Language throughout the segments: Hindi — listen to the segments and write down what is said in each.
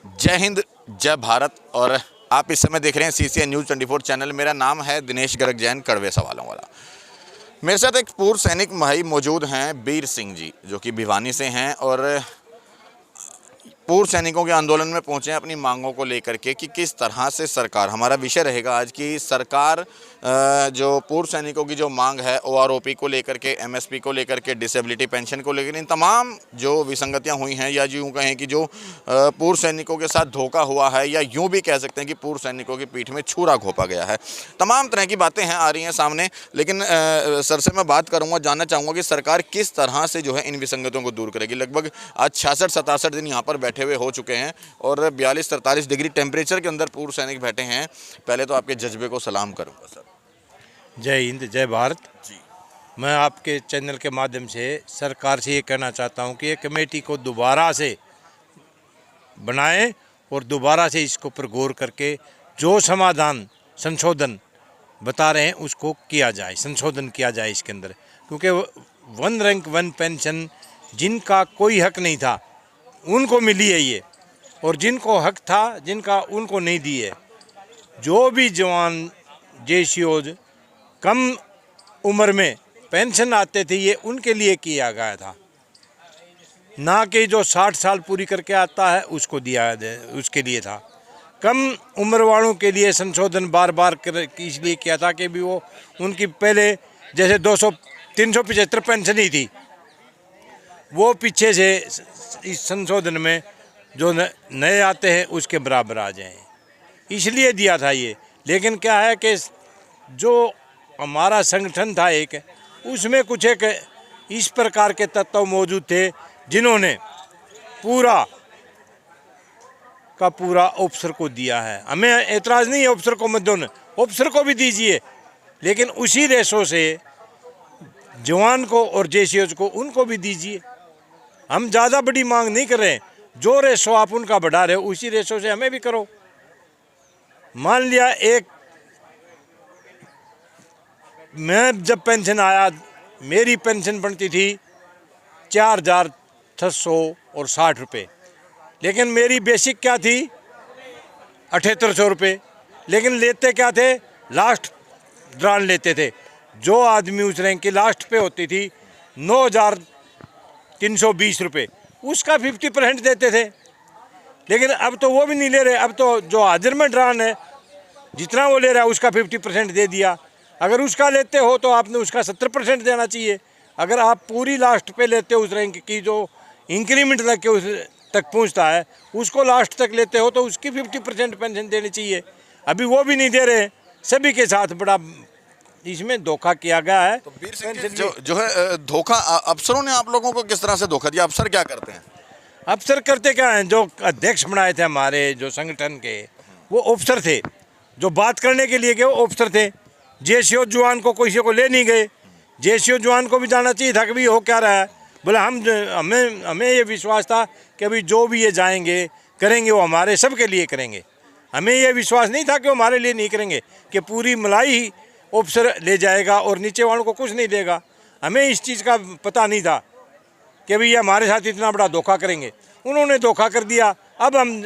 जय हिंद, जय भारत। और आप इस समय देख रहे हैं CCN न्यूज़ 24 चैनल। मेरा नाम है दिनेश गर्ग जैन, कड़वे सवालों वाला। मेरे साथ एक पूर्व सैनिक भाई मौजूद हैं, वीर सिंह जी, जो कि भिवानी से हैं और पूर्व सैनिकों के आंदोलन में पहुंचे हैं अपनी मांगों को लेकर के कि किस तरह से सरकार, हमारा विषय रहेगा आज की सरकार जो पूर्व सैनिकों की जो मांग है OROP को लेकर के, MSP को लेकर के, डिसेबिलिटी पेंशन को लेकर, इन तमाम जो विसंगतियां हुई हैं या यूँ कहें कि जो पूर्व सैनिकों के साथ धोखा हुआ है, या यूँ भी कह सकते हैं कि पूर्व सैनिकों की पीठ में छुरा घोंपा गया है, तमाम तरह की बातें हैं आ रही हैं सामने। लेकिन सर से मैं बात करूँगा, जानना चाहूँगा कि सरकार किस तरह से जो है इन विसंगतियों को दूर करेगी। लगभग आज 66-67 दिन यहाँ पर बैठे हुए हो चुके हैं और 42-43 डिग्री टेम्परेचर के अंदर पूर्व सैनिक बैठे हैं। पहले तो आपके जज्बे को सलाम करूंगा सर। जय हिंद, जय भारत जी। मैं आपके चैनल के माध्यम से सरकार से ये कहना चाहता हूँ कि ये कमेटी को दोबारा से बनाएं और दोबारा से इसके ऊपर गौर करके जो समाधान संशोधन बता रहे हैं उसको किया जाए, संशोधन किया जाए इसके अंदर। क्योंकि वन रैंक वन पेंशन जिनका कोई हक नहीं था उनको मिली है ये, और जिनको हक था जिनका उनको नहीं दी है। जो भी जवान JCOs कम उम्र में पेंशन आते थे ये उनके लिए किया गया था, ना कि जो 60 साल पूरी करके आता है उसको दिया, उसके लिए था। कम उम्र वालों के लिए संशोधन बार बार इसलिए किया था कि भी वो उनकी पहले जैसे 375 पेंशन ही थी, वो पीछे से इस संशोधन में जो नए आते हैं उसके बराबर आ जाएं, इसलिए दिया था ये। लेकिन क्या है कि जो हमारा संगठन था एक, उसमें कुछ एक इस प्रकार के तत्व मौजूद थे जिन्होंने पूरा का पूरा ऑफिसर को दिया है। हमें एतराज़ नहीं है ऑफिसर को मत दो, ऑफिसर को भी दीजिए, लेकिन उसी रेशो से जवान को और JCOs को उनको भी दीजिए। हम ज़्यादा बड़ी मांग नहीं कर रहे हैं, जो रेशो आप उनका बढ़ा रहे हो उसी रेशो से हमें भी करो। मान लिया एक, मैं जब पेंशन आया मेरी पेंशन बनती थी 4,660 रुपये, लेकिन मेरी बेसिक क्या थी 7800 रुपये। लेकिन लेते क्या थे, लास्ट ड्रान लेते थे। जो आदमी उस रैंक की लास्ट पे होती थी 9,320 रुपये, उसका 50% देते थे। लेकिन अब तो वो भी नहीं ले रहे। अब तो जो हाजिर में ड्रान है जितना वो ले रहा है उसका 50% दे दिया। अगर उसका लेते हो तो आपने उसका 70% देना चाहिए। अगर आप पूरी लास्ट पे लेते हो उस रैंक की जो इंक्रीमेंट तक के उस तक पहुंचता है, उसको लास्ट तक लेते हो तो उसकी 50% पेंशन देनी चाहिए। अभी वो भी नहीं दे रहे। सभी के साथ बड़ा इसमें धोखा किया गया है। तो वीर सिंह जी, जो है धोखा, अफसरों ने आप लोगों को किस तरह से धोखा दिया? अफसर क्या करते हैं? अफसर करते क्या हैं, जो अध्यक्ष बनाए थे हमारे जो संगठन के, वो अफसर थे। जो बात करने के लिए गए वो अफसर थे। JCO जवान को किसी को ले नहीं गए। JCO जवान को भी जाना चाहिए था कि भाई हो क्या रहा है। बोले हमें ये विश्वास था कि अभी जो भी ये जाएंगे करेंगे वो हमारे सब के लिए करेंगे। हमें ये विश्वास नहीं था कि वो हमारे लिए नहीं करेंगे, कि पूरी मलाई अफसर ले जाएगा और नीचे वालों को कुछ नहीं देगा। हमें इस चीज़ का पता नहीं था कि भाई ये हमारे साथ इतना बड़ा धोखा करेंगे। उन्होंने धोखा कर दिया। अब हम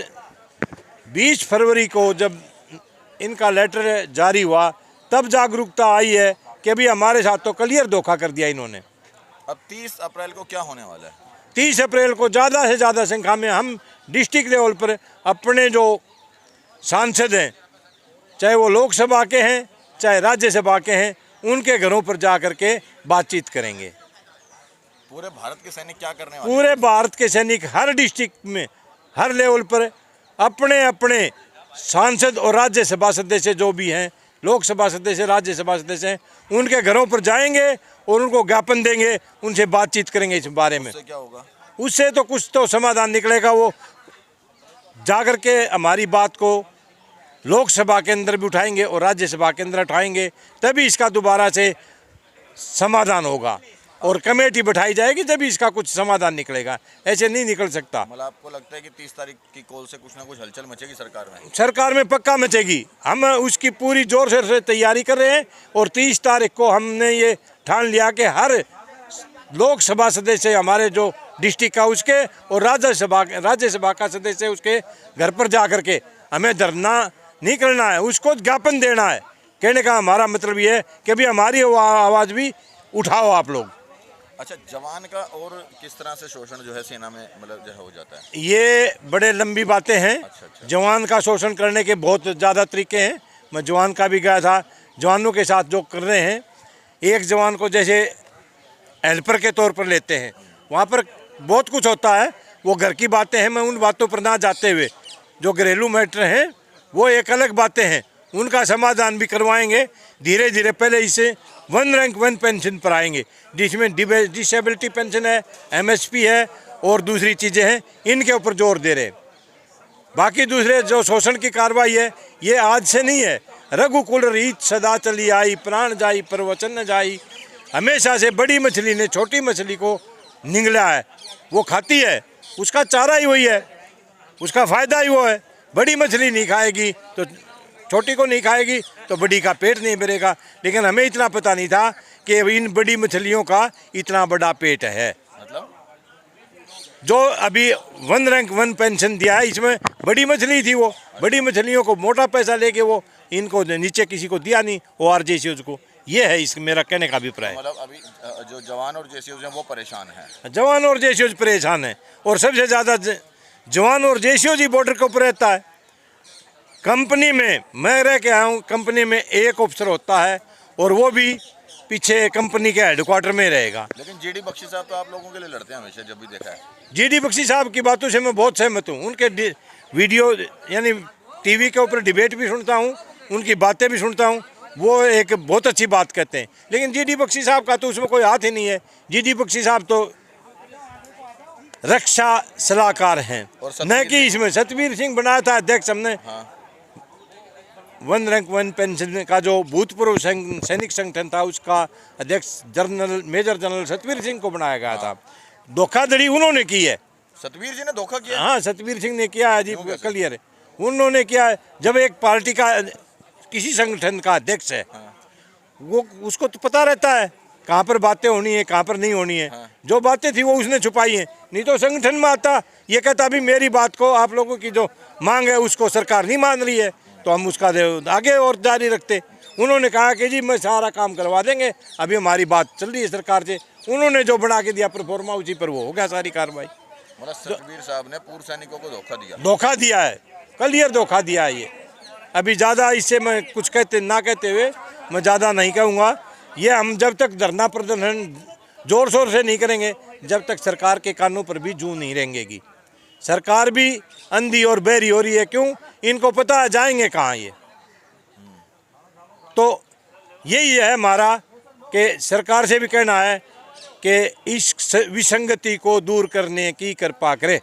20 फरवरी को जब इनका लेटर जारी हुआ तब जागरूकता आई है कि अभी हमारे साथ तो क्लियर धोखा कर दिया इन्होंने। अब 30 अप्रैल को क्या होने वाला है? 30 अप्रैल को ज़्यादा से ज़्यादा संख्या में हम डिस्ट्रिक्ट लेवल पर अपने जो सांसद हैं, चाहे वो लोकसभा के हैं चाहे राज्यसभा के हैं, उनके घरों पर जा कर के बातचीत करेंगे। पूरे भारत के सैनिक क्या करने वाले? पूरे भारत के सैनिक हर डिस्ट्रिक्ट में हर लेवल पर अपने अपने सांसद और राज्यसभा सदस्य जो भी हैं, लोकसभा सदस्य राज्यसभा सदस्य हैं, उनके घरों पर जाएंगे और उनको ज्ञापन देंगे, उनसे बातचीत करेंगे इस बारे में। उससे क्या होगा? उससे तो कुछ तो समाधान निकलेगा। वो जाकर के हमारी बात को लोकसभा के अंदर भी उठाएंगे और राज्यसभा के अंदर उठाएंगे, तभी इसका दोबारा से समाधान होगा और कमेटी बैठाई जाएगी, तभी इसका कुछ समाधान निकलेगा। ऐसे नहीं निकल सकता। मतलब आपको लगता है कि 30 तारीख की कॉल से कुछ ना कुछ हलचल मचेगी सरकार में? सरकार में पक्का मचेगी। हम उसकी पूरी जोर से तैयारी कर रहे हैं और 30 तारीख को हमने ये ठान लिया कि हर लोकसभा सदस्य हमारे जो डिस्ट्रिक्ट का उसके और राज्यसभा का सदस्य उसके घर पर जा कर के हमें धरना नहीं करना है, उसको ज्ञापन देना है। कहने का हमारा मतलब ये है कि भी हमारी आवाज़ भी उठाओ आप लोग। अच्छा, जवान का और किस तरह से शोषण जो है सेना में मतलब जो है हो जाता है? ये बड़े लंबी बातें हैं। अच्छा। जवान का शोषण करने के बहुत ज़्यादा तरीके हैं। मैं जवान का भी गया था, जवानों के साथ जो कर रहे हैं, एक जवान को जैसे हेल्पर के तौर पर लेते हैं, वहाँ पर बहुत कुछ होता है। वो घर की बातें हैं, मैं उन बातों पर ना जाते हुए जो घरेलू मैटर हैं वो एक अलग बातें हैं, उनका समाधान भी करवाएंगे धीरे धीरे। पहले इसे 1 रैंक 1 पेंशन पर आएंगे, जिसमें डिसेबिलिटी पेंशन है, MSP है और दूसरी चीज़ें हैं, इनके ऊपर जोर दे रहे हैं। बाकी दूसरे जो शोषण की कार्रवाई है ये आज से नहीं है। रघुकुल रीत सदा चली आई, प्राण जाई पर वचन न जाई। हमेशा से बड़ी मछली ने छोटी मछली को निगला है, वो खाती है, उसका चारा ही वही है, उसका फ़ायदा ही वो है। बड़ी मछली नहीं खाएगी तो छोटी को नहीं खाएगी तो बड़ी का पेट नहीं भरेगा। लेकिन हमें इतना पता नहीं था कि इन बड़ी मछलियों का इतना बड़ा पेट है। मतलब जो अभी 1 रैंक 1 पेंशन दिया है, इसमें बड़ी मछली थी, वो बड़ी मछलियों को मोटा पैसा लेके वो इनको नीचे किसी को दिया नहीं, ORJCOs को। ये है इस मेरा कहने का अभिप्राय। मतलब अभी जो जवान और JCOs हैं वो परेशान हैं। जवान और JCOs परेशान हैं और सबसे ज़्यादा जवान और JCOs ही बॉर्डर के ऊपर रहता है। कंपनी में मैं रह के आया हूँ, कंपनी में एक अफसर होता है और वो भी पीछे कंपनी के हेडक्वार्टर में रहेगा। लेकिन GD बख्शी साहब तो आप लोगों के लिए लड़ते हैं हमेशा, जब भी देखा है। GD बख्शी साहब की बातों से मैं बहुत सहमत हूँ। उनके वीडियो यानी TV के ऊपर डिबेट भी सुनता हूँ, उनकी बातें भी सुनता हूँ, वो एक बहुत अच्छी बात कहते हैं। लेकिन GD बख्शी साहब का तो उसमें कोई हाथ ही नहीं है। GD बख्शी साहब तो रक्षा सलाहकार हैं, न कि इसमें। सतवीर सिंह बनाया था अध्यक्ष हमने। हाँ। 1 रैंक 1 पेंशन का जो भूतपूर्व सैनिक संगठन था, उसका अध्यक्ष मेजर जनरल सतवीर सिंह को बनाया गया था। धोखाधड़ी उन्होंने की है। सतवीर जी ने धोखा किया? हाँ, सतवीर सिंह ने किया है जी, क्लियर है। उन्होंने किया है। जब एक पार्टी का किसी संगठन का अध्यक्ष है, वो उसको तो पता रहता है कहाँ पर बातें होनी है, कहाँ पर नहीं होनी है। जो बातें थी वो उसने छुपाई हैं। नहीं तो संगठन में आता, ये कहता अभी मेरी बात को, आप लोगों की जो मांग है उसको सरकार नहीं मान रही है तो हम उसका आगे और जारी रखते। उन्होंने कहा कि जी मैं सारा काम करवा देंगे, अभी हमारी बात चल रही है सरकार से। उन्होंने जो बना के दिया प्रोफार्मा, उसी पर वो हो गया सारी कार्रवाई। मतलब सतवीर साहब ने पूर्व सैनिकों को धोखा दिया है, क्लियर धोखा दिया है ये। अभी ज़्यादा इससे मैं कुछ कहते हुए मैं ज़्यादा नहीं कहूँगा। ये हम जब तक धरना प्रदर्शन जोर शोर से नहीं करेंगे, जब तक सरकार के कानों पर भी जूं नहीं रेंगेगी। सरकार भी अंधी और बहरी हो रही है। क्यों? इनको पता है जाएंगे कहाँ ये। तो यही है हमारा कि सरकार से भी कहना है कि इस विसंगति को दूर करने की कृपा करे।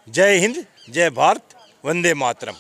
जय हिंद, जय भारत, वंदे मातरम।